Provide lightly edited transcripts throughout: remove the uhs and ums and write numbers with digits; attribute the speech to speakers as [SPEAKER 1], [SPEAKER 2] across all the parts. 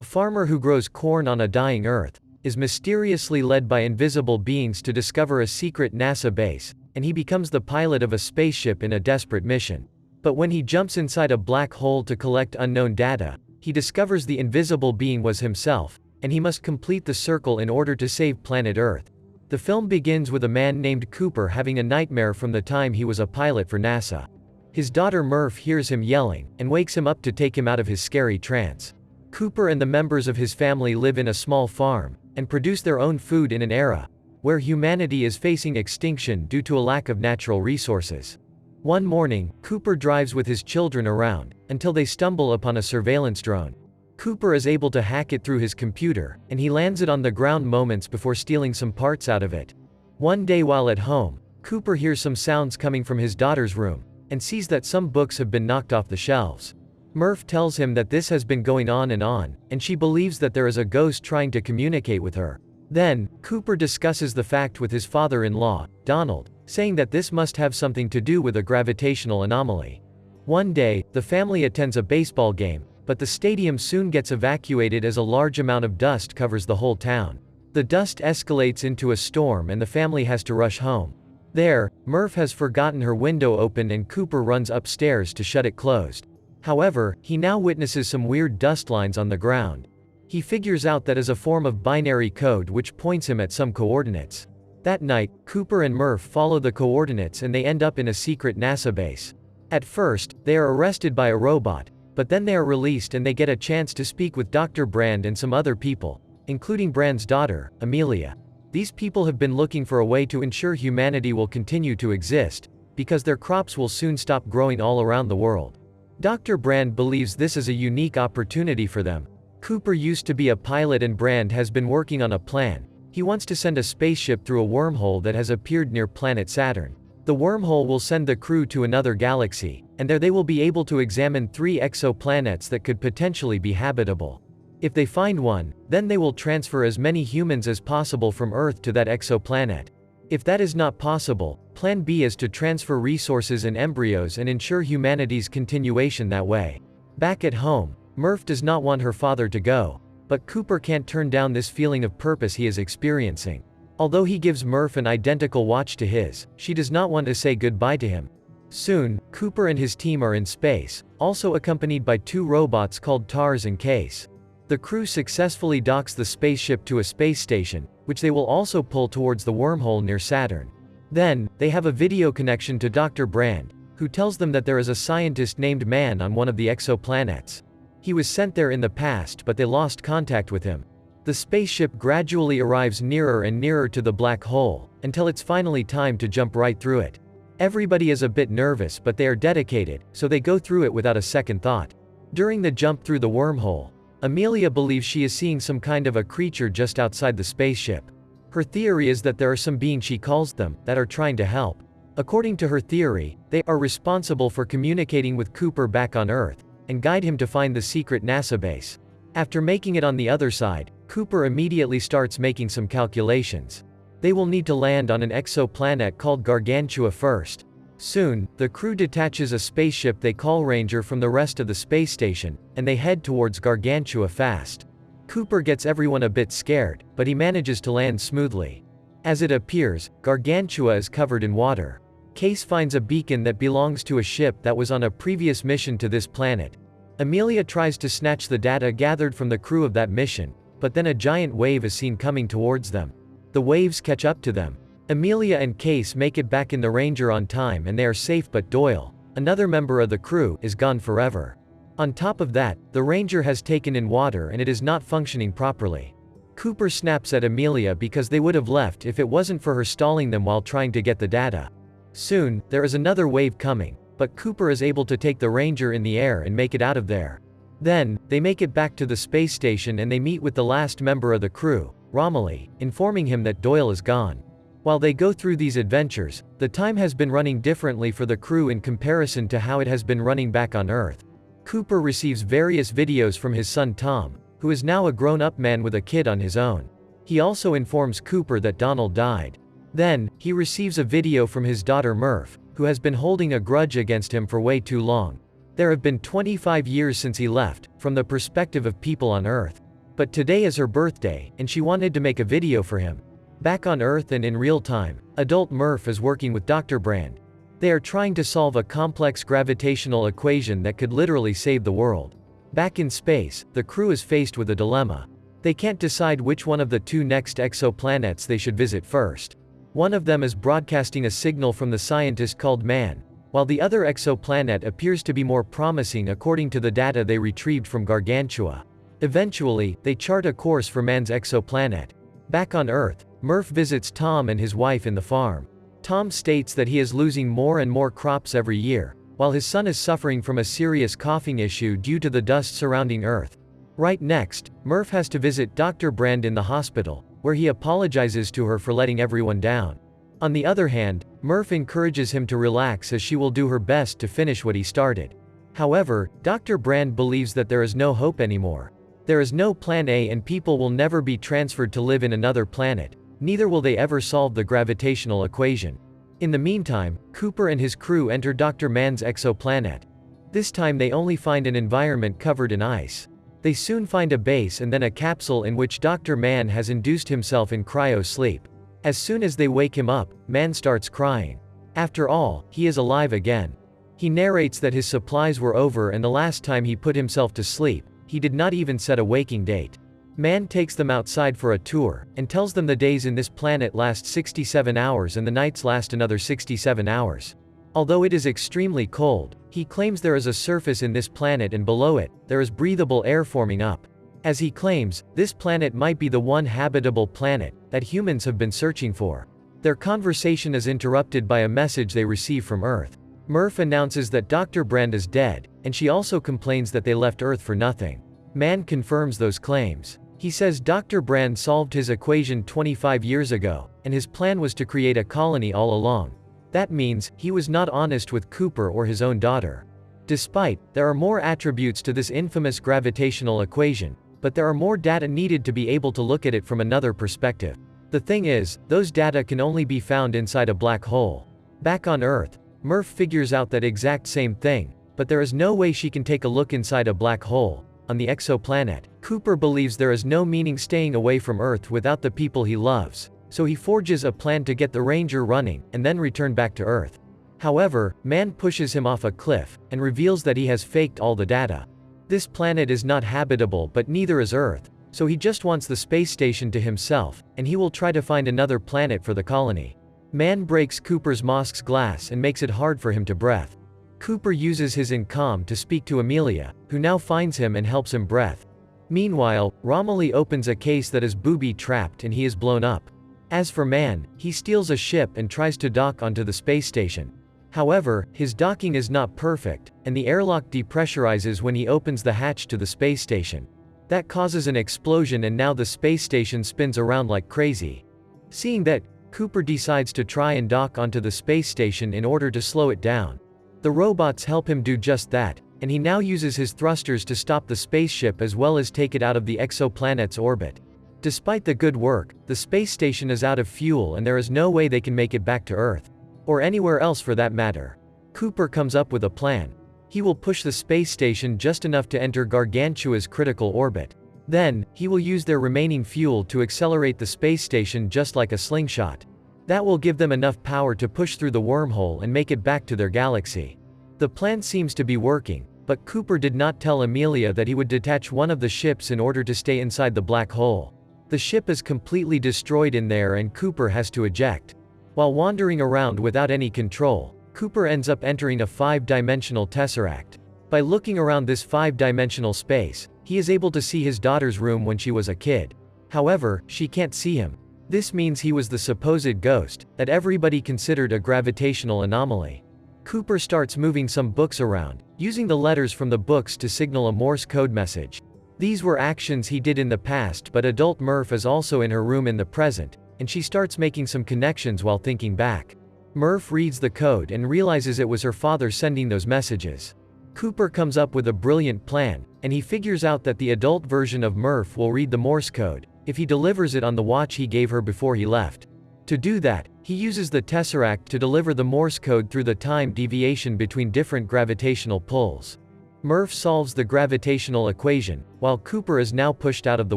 [SPEAKER 1] farmer who grows corn on a dying Earth, is mysteriously led by invisible beings to discover a secret NASA base, and he becomes the pilot of a spaceship in a desperate mission. But when he jumps inside a black hole to collect unknown data, he discovers the invisible being was himself, and he must complete the circle in order to save planet Earth. The film begins with a man named Cooper having a nightmare from the time he was a pilot for NASA. His daughter Murph hears him yelling, and wakes him up to take him out of his scary trance. Cooper and the members of his family live in a small farm, and produce their own food in an era where humanity is facing extinction due to a lack of natural resources. One morning, Cooper drives with his children around, until they stumble upon a surveillance drone. Cooper is able to hack it through his computer, and he lands it on the ground moments before stealing some parts out of it. One day while at home, Cooper hears some sounds coming from his daughter's room, and sees that some books have been knocked off the shelves. Murph tells him that this has been going on, and she believes that there is a ghost trying to communicate with her. Then, Cooper discusses the fact with his father-in-law, Donald, saying that this must have something to do with a gravitational anomaly. One day, the family attends a baseball game, but the stadium soon gets evacuated as a large amount of dust covers the whole town. The dust escalates into a storm and the family has to rush home. There, Murph has forgotten her window open and Cooper runs upstairs to shut it closed. However, he now witnesses some weird dust lines on the ground. He figures out that is a form of binary code which points him at some coordinates. That night, Cooper and Murph follow the coordinates and they end up in a secret NASA base. At first, they are arrested by a robot, but then they are released and they get a chance to speak with Dr. Brand and some other people, including Brand's daughter, Amelia. These people have been looking for a way to ensure humanity will continue to exist, because their crops will soon stop growing all around the world. Dr. Brand believes this is a unique opportunity for them. Cooper used to be a pilot and Brand has been working on a plan. He wants to send a spaceship through a wormhole that has appeared near planet Saturn. The wormhole will send the crew to another galaxy, and there they will be able to examine 3 exoplanets that could potentially be habitable. If they find one, then they will transfer as many humans as possible from Earth to that exoplanet. If that is not possible, Plan B is to transfer resources and embryos and ensure humanity's continuation that way. Back at home, Murph does not want her father to go, but Cooper can't turn down this feeling of purpose he is experiencing. Although he gives Murph an identical watch to his, she does not want to say goodbye to him. Soon, Cooper and his team are in space, also accompanied by 2 robots called TARS and Case. The crew successfully docks the spaceship to a space station, which they will also pull towards the wormhole near Saturn. Then, they have a video connection to Dr. Brand, who tells them that there is a scientist named Man on one of the exoplanets. He was sent there in the past but they lost contact with him. The spaceship gradually arrives nearer and nearer to the black hole, until it's finally time to jump right through it. Everybody is a bit nervous but they are dedicated, so they go through it without a second thought. During the jump through the wormhole, Amelia believes she is seeing some kind of a creature just outside the spaceship. Her theory is that there are some beings, she calls them, that are trying to help. According to her theory, they are responsible for communicating with Cooper back on Earth, and guide him to find the secret NASA base. After making it on the other side, Cooper immediately starts making some calculations. They will need to land on an exoplanet called Gargantua first. Soon, the crew detaches a spaceship they call Ranger from the rest of the space station, and they head towards Gargantua fast. Cooper gets everyone a bit scared, but he manages to land smoothly. As it appears, Gargantua is covered in water. Case finds a beacon that belongs to a ship that was on a previous mission to this planet. Amelia tries to snatch the data gathered from the crew of that mission, but then a giant wave is seen coming towards them. The waves catch up to them. Amelia and Case make it back in the Ranger on time and they are safe, but Doyle, another member of the crew, is gone forever. On top of that, the Ranger has taken in water and it is not functioning properly. Cooper snaps at Amelia because they would have left if it wasn't for her stalling them while trying to get the data. Soon, there is another wave coming, but Cooper is able to take the Ranger in the air and make it out of there. Then, they make it back to the space station and they meet with the last member of the crew, Romilly, informing him that Doyle is gone. While they go through these adventures, the time has been running differently for the crew in comparison to how it has been running back on Earth. Cooper receives various videos from his son Tom, who is now a grown-up man with a kid on his own. He also informs Cooper that Donald died. Then, he receives a video from his daughter Murph, who has been holding a grudge against him for way too long. There have been 25 years since he left, from the perspective of people on Earth. But today is her birthday, and she wanted to make a video for him. Back on Earth and in real time, adult Murph is working with Dr. Brand. They are trying to solve a complex gravitational equation that could literally save the world. Back in space, the crew is faced with a dilemma. They can't decide which one of the two next exoplanets they should visit first. One of them is broadcasting a signal from the scientist called Man, while the other exoplanet appears to be more promising according to the data they retrieved from Gargantua. Eventually, they chart a course for Man's exoplanet. Back on Earth, Murph visits Tom and his wife in the farm. Tom states that he is losing more and more crops every year, while his son is suffering from a serious coughing issue due to the dust surrounding Earth. Right next, Murph has to visit Dr. Brand in the hospital, where he apologizes to her for letting everyone down. On the other hand, Murph encourages him to relax as she will do her best to finish what he started. However, Dr. Brand believes that there is no hope anymore. There is no plan A and people will never be transferred to live in another planet, neither will they ever solve the gravitational equation. In the meantime, Cooper and his crew enter Dr. Man's exoplanet. This time they only find an environment covered in ice. They soon find a base and then a capsule in which Dr. Man has induced himself in cryo-sleep. As soon as they wake him up, Man starts crying. After all, he is alive again. He narrates that his supplies were over and the last time he put himself to sleep, he did not even set a waking date. Man takes them outside for a tour, and tells them the days in this planet last 67 hours and the nights last another 67 hours. Although it is extremely cold, he claims there is a surface in this planet and below it, there is breathable air forming up. As he claims, this planet might be the one habitable planet that humans have been searching for. Their conversation is interrupted by a message they receive from Earth. Murph announces that Dr. Brand is dead, and she also complains that they left Earth for nothing. Man confirms those claims. He says Dr. Brand solved his equation 25 years ago, and his plan was to create a colony all along. That means, he was not honest with Cooper or his own daughter. Despite, there are more attributes to this infamous gravitational equation, but there are more data needed to be able to look at it from another perspective. The thing is, those data can only be found inside a black hole. Back on Earth, Murph figures out that exact same thing, but there is no way she can take a look inside a black hole. On the exoplanet, Cooper believes there is no meaning staying away from Earth without the people he loves, so he forges a plan to get the Ranger running, and then return back to Earth. However, Man pushes him off a cliff, and reveals that he has faked all the data. This planet is not habitable but neither is Earth, so he just wants the space station to himself, and he will try to find another planet for the colony. Man breaks Cooper's mask's glass and makes it hard for him to breathe. Cooper uses his incom to speak to Amelia, who now finds him and helps him breathe. Meanwhile, Romilly opens a case that is booby-trapped and he is blown up. As for Man, he steals a ship and tries to dock onto the space station. However, his docking is not perfect, and the airlock depressurizes when he opens the hatch to the space station. That causes an explosion and now the space station spins around like crazy. Seeing that, Cooper decides to try and dock onto the space station in order to slow it down. The robots help him do just that, and he now uses his thrusters to stop the spaceship as well as take it out of the exoplanet's orbit. Despite the good work, the space station is out of fuel and there is no way they can make it back to Earth. Or anywhere else for that matter. Cooper comes up with a plan. He will push the space station just enough to enter Gargantua's critical orbit. Then, he will use their remaining fuel to accelerate the space station just like a slingshot. That will give them enough power to push through the wormhole and make it back to their galaxy. The plan seems to be working, but Cooper did not tell Amelia that he would detach one of the ships in order to stay inside the black hole. The ship is completely destroyed in there and Cooper has to eject. While wandering around without any control, Cooper ends up entering a 5-dimensional tesseract. By looking around this 5-dimensional space, he is able to see his daughter's room when she was a kid. However, she can't see him. This means he was the supposed ghost that everybody considered a gravitational anomaly. Cooper starts moving some books around, using the letters from the books to signal a Morse code message. These were actions he did in the past, but adult Murph is also in her room in the present, and she starts making some connections while thinking back. Murph reads the code and realizes it was her father sending those messages. Cooper comes up with a brilliant plan, and he figures out that the adult version of Murph will read the Morse code if he delivers it on the watch he gave her before he left. To do that, he uses the tesseract to deliver the Morse code through the time deviation between different gravitational pulls. Murph solves the gravitational equation, while Cooper is now pushed out of the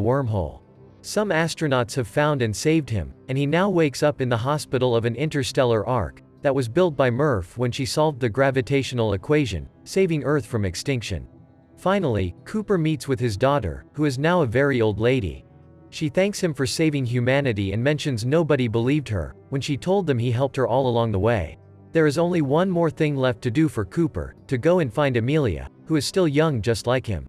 [SPEAKER 1] wormhole. Some astronauts have found and saved him, and he now wakes up in the hospital of an interstellar ark that was built by Murph when she solved the gravitational equation, saving Earth from extinction. Finally, Cooper meets with his daughter, who is now a very old lady. She thanks him for saving humanity and mentions nobody believed her, when she told them he helped her all along the way. There is only one more thing left to do for Cooper, to go and find Amelia, who is still young just like him.